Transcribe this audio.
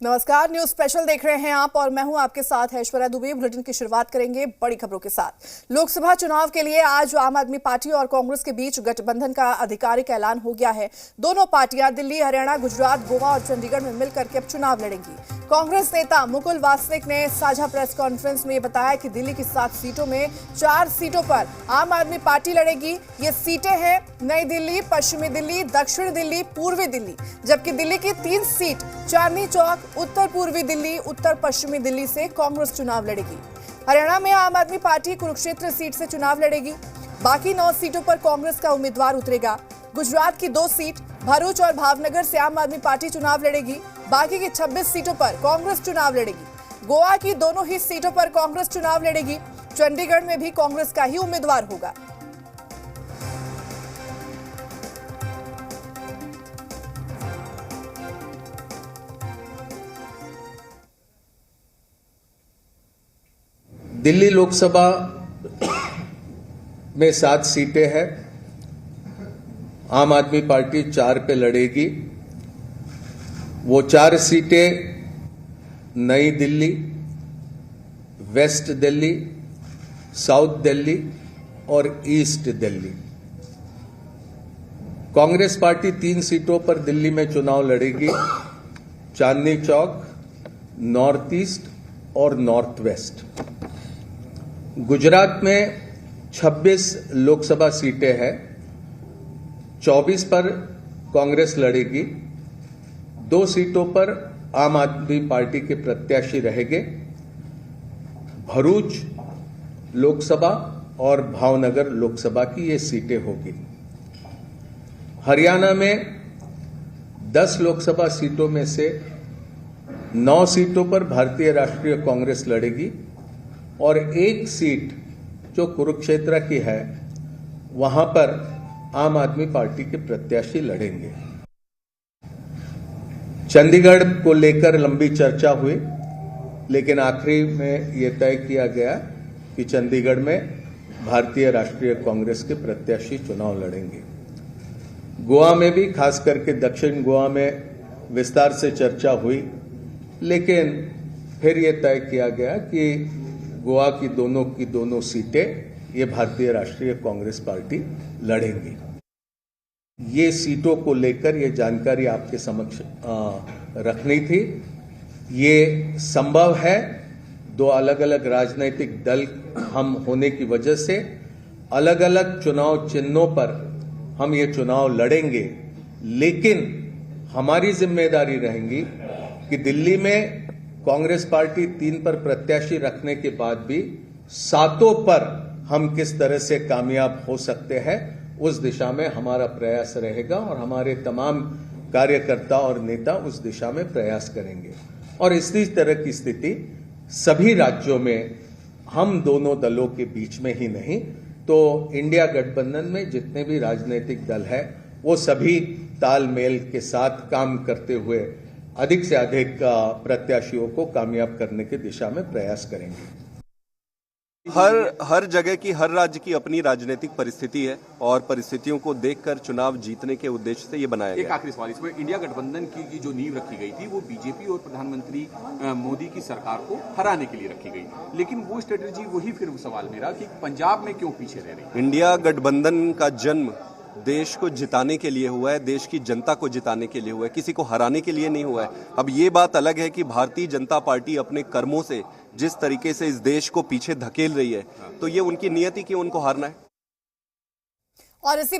नमस्कार, news special देख रहे हैं आप और मैं हूं आपके साथ ऐश्वर्या दुबे। बुलेटिन की शुरुआत करेंगे बड़ी खबरों के साथ। लोकसभा चुनाव के लिए आज आम आदमी पार्टी और कांग्रेस के बीच गठबंधन का आधिकारिक ऐलान हो गया है। दोनों पार्टियां दिल्ली, हरियाणा, गुजरात, गोवा और चंडीगढ़ में मिलकर के अब चुनाव लड़ेंगी। कांग्रेस नेता मुकुल वासनिक ने साझा प्रेस कॉन्फ्रेंस में बताया कि दिल्ली की 7 सीटों में 4 सीटों पर आम आदमी पार्टी लड़ेगी। ये सीटें हैं नई दिल्ली, पश्चिमी दिल्ली, दक्षिण दिल्ली, पूर्वी दिल्ली, जबकि दिल्ली की 3 सीट चांदनी चौक, उत्तर पूर्वी दिल्ली, उत्तर पश्चिमी दिल्ली से कांग्रेस चुनाव लड़ेगी। हरियाणा में आम आदमी पार्टी कुरुक्षेत्र सीट से चुनाव लड़ेगी। बाकी 9 सीटों पर कांग्रेस का उम्मीदवार उतरेगा। गुजरात की 2 सीट भरूच और भावनगर से आम आदमी पार्टी चुनाव लड़ेगी। बाकी की 26 सीटों पर कांग्रेस चुनाव लड़ेगी। गोवा की दोनों ही सीटों पर कांग्रेस चुनाव लड़ेगी। चंडीगढ़ में भी कांग्रेस का ही उम्मीदवार होगा। दिल्ली लोकसभा में 7 सीटें हैं। आम आदमी पार्टी 4 पे लड़ेगी। वो 4 सीटें नई दिल्ली, वेस्ट दिल्ली, साउथ दिल्ली और ईस्ट दिल्ली। कांग्रेस पार्टी 3 सीटों पर दिल्ली में चुनाव लड़ेगी। चांदनी चौक, नॉर्थ ईस्ट और नॉर्थ वेस्ट। गुजरात में 26 लोकसभा सीटें हैं। 24 पर कांग्रेस लड़ेगी। 2 सीटों पर आम आदमी पार्टी के प्रत्याशी रहेंगे। भरूच लोकसभा और भावनगर लोकसभा की ये सीटें होगी। हरियाणा में 10 लोकसभा सीटों में से 9 सीटों पर भारतीय राष्ट्रीय कांग्रेस लड़ेगी और 1 सीट जो कुरुक्षेत्र की है वहां पर आम आदमी पार्टी के प्रत्याशी लड़ेंगे। चंडीगढ़ को लेकर लंबी चर्चा हुई, लेकिन आखिरी में यह तय किया गया कि चंडीगढ़ में भारतीय राष्ट्रीय कांग्रेस के प्रत्याशी चुनाव लड़ेंगे। गोवा में भी, खास करके दक्षिण गोवा में विस्तार से चर्चा हुई, लेकिन फिर यह तय किया गया कि गोवा की दोनों सीटें ये भारतीय राष्ट्रीय कांग्रेस पार्टी लड़ेंगी। ये सीटों को लेकर ये जानकारी आपके समक्ष रखनी थी। ये संभव है, 2 अलग अलग राजनीतिक दल हम होने की वजह से अलग अलग चुनाव चिन्हों पर हम ये चुनाव लड़ेंगे, लेकिन हमारी जिम्मेदारी रहेगी कि दिल्ली में कांग्रेस पार्टी 3 पर प्रत्याशी रखने के बाद भी 7 पर हम किस तरह से कामयाब हो सकते हैं, उस दिशा में हमारा प्रयास रहेगा और हमारे तमाम कार्यकर्ता और नेता उस दिशा में प्रयास करेंगे। और इसी तरह की स्थिति सभी राज्यों में हम दोनों दलों के बीच में ही नहीं, तो इंडिया गठबंधन में जितने भी राजनीतिक दल हैं वो सभी तालमेल के साथ काम करते हुए अधिक से अधिक प्रत्याशियों को कामयाब करने की दिशा में प्रयास करेंगे। हर जगह की, हर राज्य की अपनी राजनीतिक परिस्थिति है और परिस्थितियों को देखकर चुनाव जीतने के उद्देश्य से ये बनाया गया। एक आखिरी सवाल, इसमें इंडिया गठबंधन की जो नींव रखी गई थी वो बीजेपी और प्रधानमंत्री मोदी की सरकार को हराने के लिए रखी गई, लेकिन वो स्ट्रेटेजी वही फिर सवाल मेरा कि पंजाब में क्यों पीछे रह रही? इंडिया गठबंधन का जन्म देश को जिताने के लिए हुआ है, देश की जनता को जिताने के लिए हुआ है, किसी को हराने के लिए नहीं हुआ है। अब ये बात अलग है कि भारतीय जनता पार्टी अपने कर्मों से जिस तरीके से इस देश को पीछे धकेल रही है, तो ये उनकी नियति कि उनको हारना है। और इसी